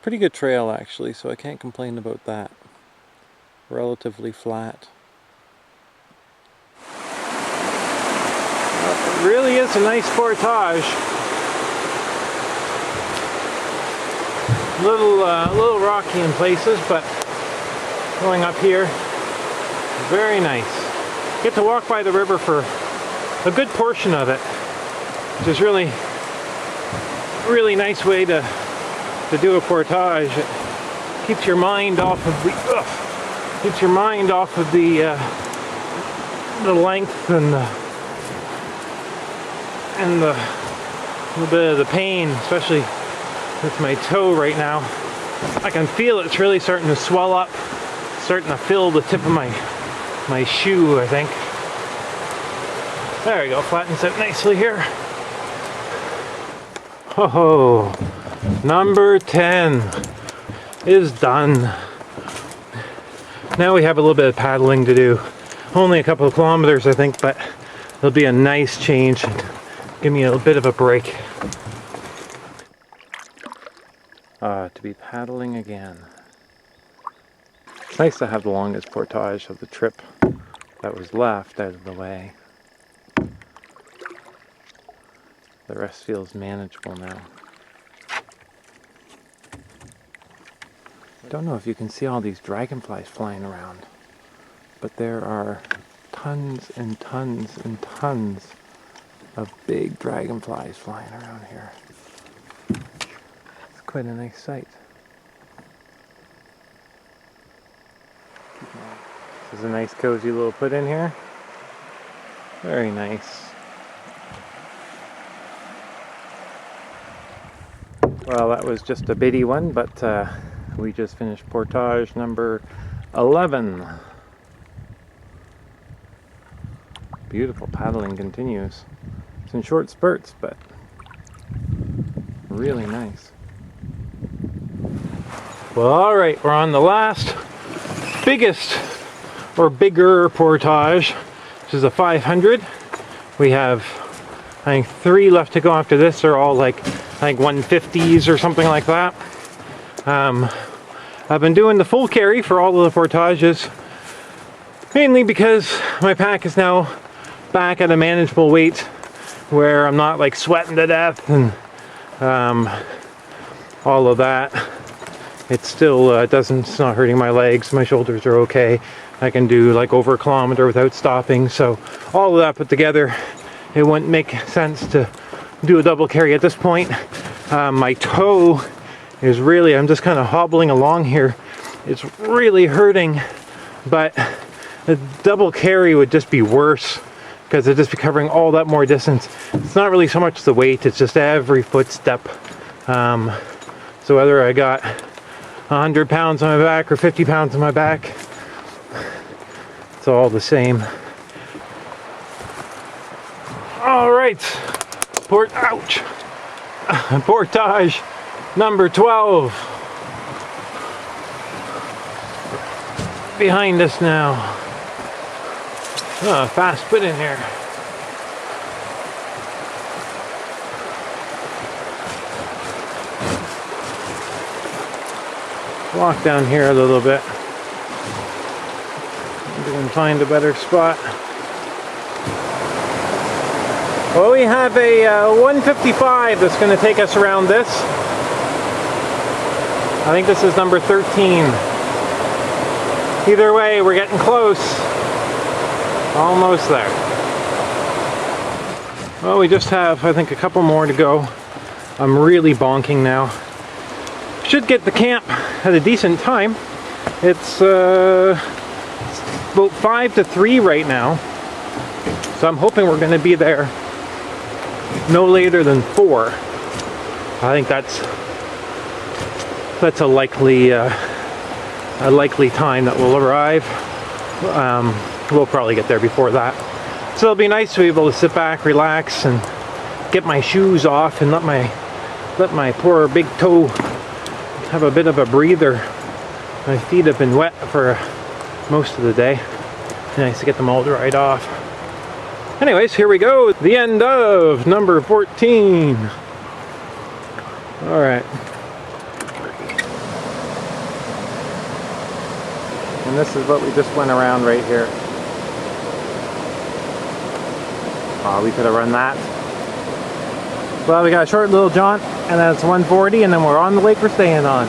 Pretty good trail actually, so I can't complain about that. Relatively flat. It really is a nice portage. A little rocky in places, but going up here, very nice. Get to walk by the river for a good portion of it, which is really nice way to do a portage. It keeps your mind off of the length and the little bit of the pain, especially with my toe right now. I can feel it's really starting to swell up, starting to fill the tip of my shoe, I think. There we go, flattens out nicely here. Oh, number 10 is done. Now we have a little bit of paddling to do. Only a couple of kilometers, I think, but it'll be a nice change and give me a bit of a break. To be paddling again. It's nice to have the longest portage of the trip that was left out of the way. The rest feels manageable now. Don't know if you can see all these dragonflies flying around, but there are tons and tons and tons of big dragonflies flying around here. It's quite a nice sight. This is a nice cozy little put in here. Very nice. Well, that was just a bitty one, but we just finished portage number 11. Beautiful paddling continues. It's in short spurts, but really nice. Well, alright, we're on the last biggest or bigger portage, which is a 500. We have, I think, 3 left to go after this. They're all like, I think 150s or something like that. I've been doing the full carry for all of the portages, mainly because my pack is now back at a manageable weight where I'm not like sweating to death and all of that. It still it's not hurting my legs, my shoulders are okay. I can do like over a kilometer without stopping, so all of that put together, it wouldn't make sense to do a double carry at this point. My toe is really, I'm just kind of hobbling along here. It's really hurting, but a double carry would just be worse because it'd just be covering all that more distance. It's not really so much the weight, it's just every footstep. So whether I got 100 pounds on my back or 50 pounds on my back, it's all the same. All right, portage number 12 behind us now. Oh, fast put in here. Walk down here a little bit. Maybe we can find a better spot. Well, we have a 155 that's going to take us around this. I think this is number 13. Either way, we're getting close. Almost there. Well, we just have, I think, a couple more to go. I'm really bonking now. Should get the camp at a decent time. It's about 5 to 3 right now. So I'm hoping we're going to be there no later than 4. I think that's a likely time that we'll arrive. We'll probably get there before that. So it'll be nice to be able to sit back, relax, and get my shoes off and let my poor big toe have a bit of a breather. My feet have been wet for most of the day. Nice to get them all dried off. Anyways, here we go. The end of number 14. All right. this is what we just went around right here. Oh, we could have run that. Well, we got a short little jaunt, and then it's 140, and then we're on the lake we're staying on.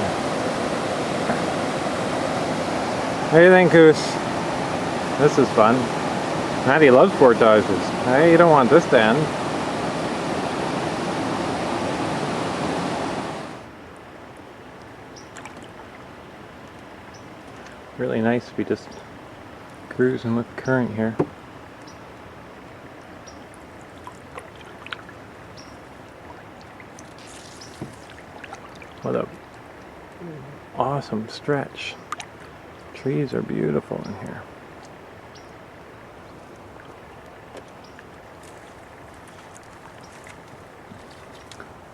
What do you think, Goose? This is fun. Maddy loves portages. Hey, you don't want this to end. Really nice to be just cruising with the current here. What a awesome stretch. Trees are beautiful in here.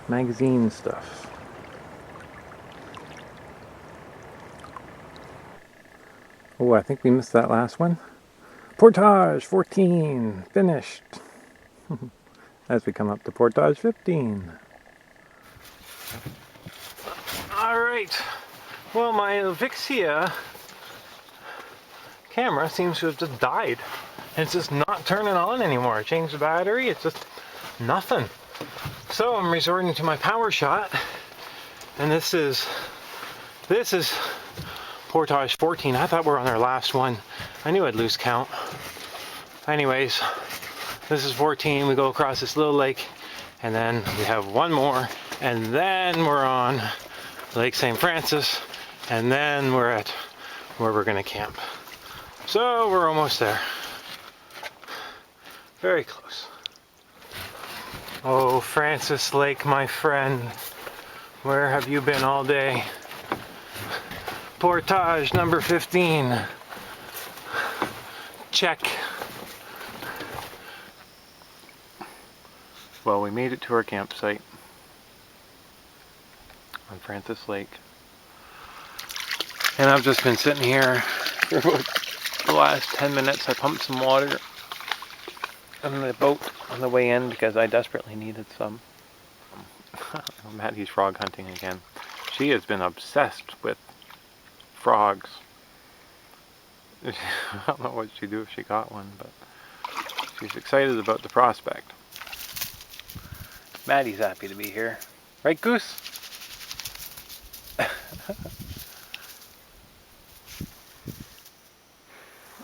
Magazine stuff. Oh, I think we missed that last one. Portage 14, finished. As we come up to Portage 15. Alright, well, my Vixia camera seems to have just died. It's just not turning on anymore. I changed the battery, it's just nothing. So I'm resorting to my power shot, and this is Portage 14. I thought we were on our last one. I knew I'd lose count. Anyways, this is 14. We go across this little lake, and then we have one more, and then we're on Lake St. Francis, and then we're at where we're gonna camp. So we're almost there. Very close. Oh, Francis Lake, my friend, where have you been all day? Portage number 15. Check. Well, we made it to our campsite on Francis Lake. And I've just been sitting here for about the last 10 minutes. I pumped some water on the boat on the way in because I desperately needed some. Maddy's frog hunting again. She has been obsessed with frogs. I don't know what she'd do if she got one, but she's excited about the prospect. Maddy's happy to be here. Right, Goose?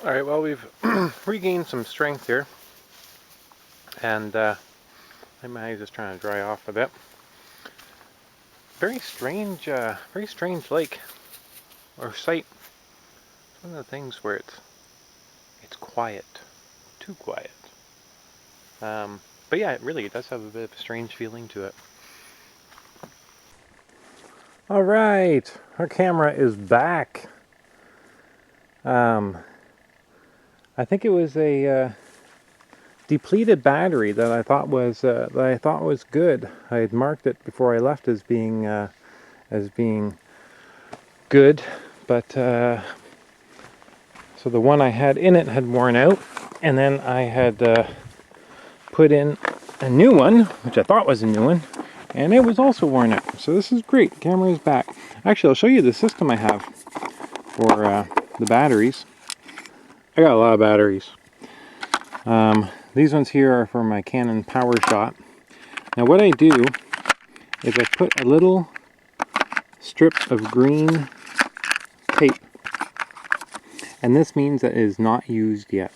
Alright, well, we've regained some strength here. And Maddy's just trying to dry off a bit. Very strange lake or site. It's one of the things where it's quiet, too quiet. But yeah, it does have a bit of a strange feeling to it. All right, our camera is back. I think it was a depleted battery that I thought was good. I had marked it before I left as being good, but so the one I had in it had worn out, and then I had put in a new one, which I thought was a new one, and it was also worn out. So this is great. The camera is back. Actually, I'll show you the system I have for the batteries. I got a lot of batteries. These ones here are for my Canon Power Shot. Now what I do is I put a little strip of green tape, and this means that it is not used yet.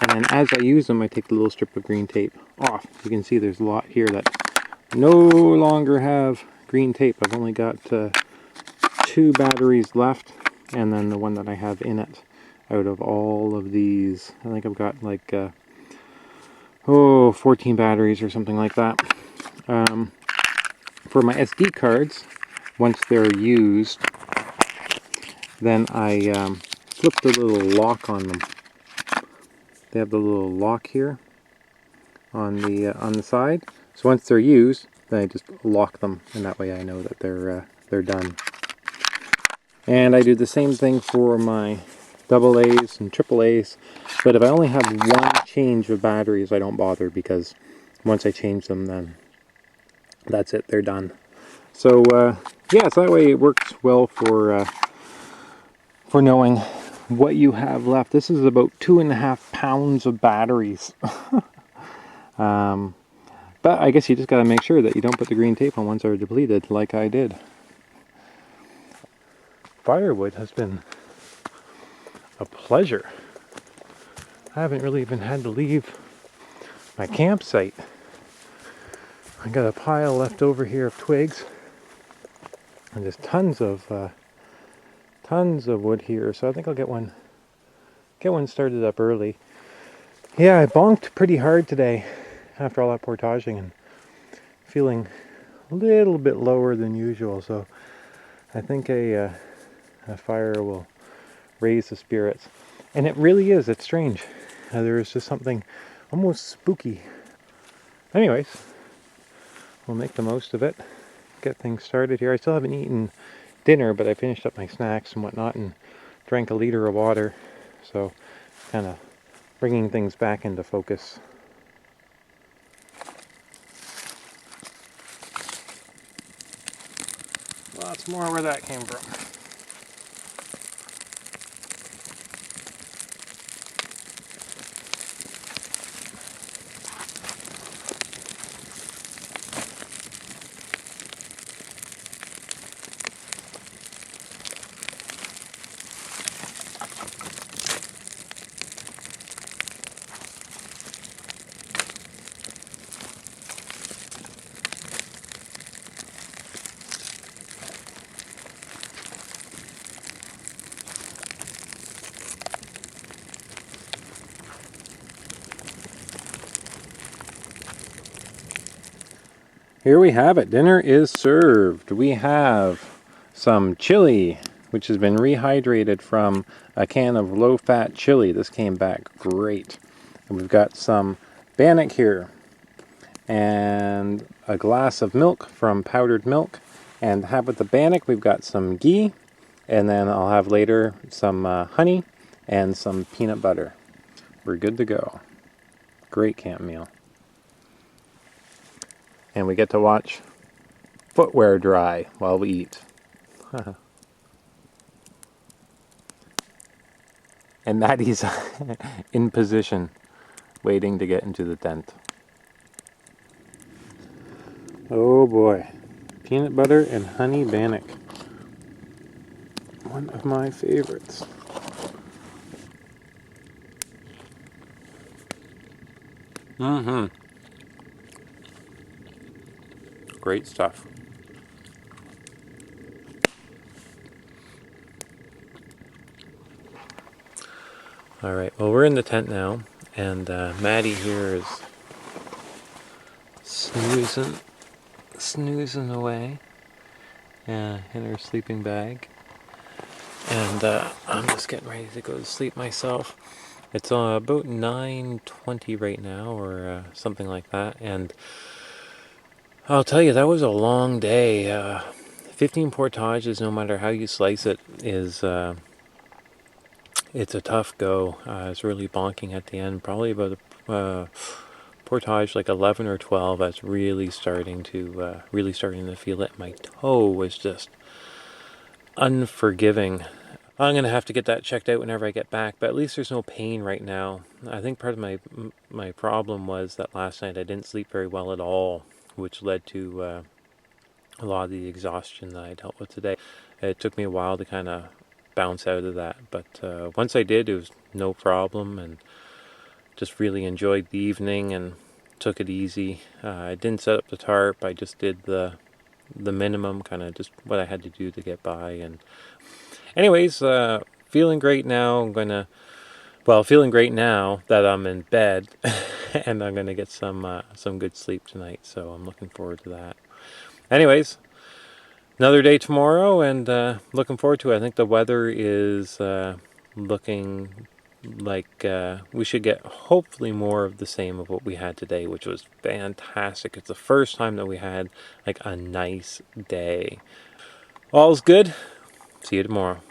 And then as I use them, I take the little strip of green tape off. You can see there's a lot here that no longer have green tape. I've only got 2 batteries left, and then the one that I have in it out of all of these. I think I've got like 14 batteries or something like that. For my SD cards, once they're used, then I flip the little lock on them. They have the little lock here on the side. So once they're used, then I just lock them, and that way I know that they're done. And I do the same thing for my AA's and AAA's, but if I only have one change of batteries, I don't bother, because once I change them, then that's it, they're done. So yeah, so that way it works well for knowing what you have left. This is about 2.5 pounds of batteries. But I guess you just got to make sure that you don't put the green tape on once they're depleted, like I did. Firewood has been a pleasure. I haven't really even had to leave my campsite. I got a pile left over here of twigs, and there's tons of wood here. So I think I'll get one started up early. Yeah, I bonked pretty hard today after all that portaging and feeling a little bit lower than usual. So I think a fire will raise the spirits. And it really is. It's strange. There's just something almost spooky. Anyways, we'll make the most of it. Get things started here. I still haven't eaten dinner, but I finished up my snacks and whatnot and drank a liter of water. So kind of bringing things back into focus. Lots more where that came from. Here we have it. Dinner is served. We have some chili, which has been rehydrated from a can of low-fat chili. This came back great. And we've got some bannock here, and a glass of milk from powdered milk. And to have with the bannock, we've got some ghee, and then I'll have later some honey and some peanut butter. We're good to go. Great camp meal. And we get to watch footwear dry while we eat. And Maddy's in position, waiting to get into the tent. Oh boy. Peanut butter and honey bannock. One of my favorites. Great stuff. Alright, well, we're in the tent now, and Maddy here is snoozing away in her sleeping bag. And I'm just getting ready to go to sleep myself. It's about 9:20 right now, or something like that, and I'll tell you, that was a long day. 15 portages, no matter how you slice it, is it's a tough go. It's really bonking at the end. Probably about a portage like 11 or 12. I was really starting to feel it. My toe was just unforgiving. I'm gonna have to get that checked out whenever I get back, but at least there's no pain right now. I think part of my problem was that last night I didn't sleep very well at all, which led to a lot of the exhaustion that I dealt with today. It took me a while to kind of bounce out of that, but once I did, it was no problem, and just really enjoyed the evening and took it easy. I didn't set up the tarp. I just did the minimum, kind of just what I had to do to get by. And anyways, feeling great now. Feeling great now that I'm in bed, and I'm gonna get some good sleep tonight. So I'm looking forward to that. Anyways, another day tomorrow, and looking forward to it. I think the weather is looking like we should get hopefully more of the same of what we had today, which was fantastic. It's the first time that we had like a nice day. All's good. See you tomorrow.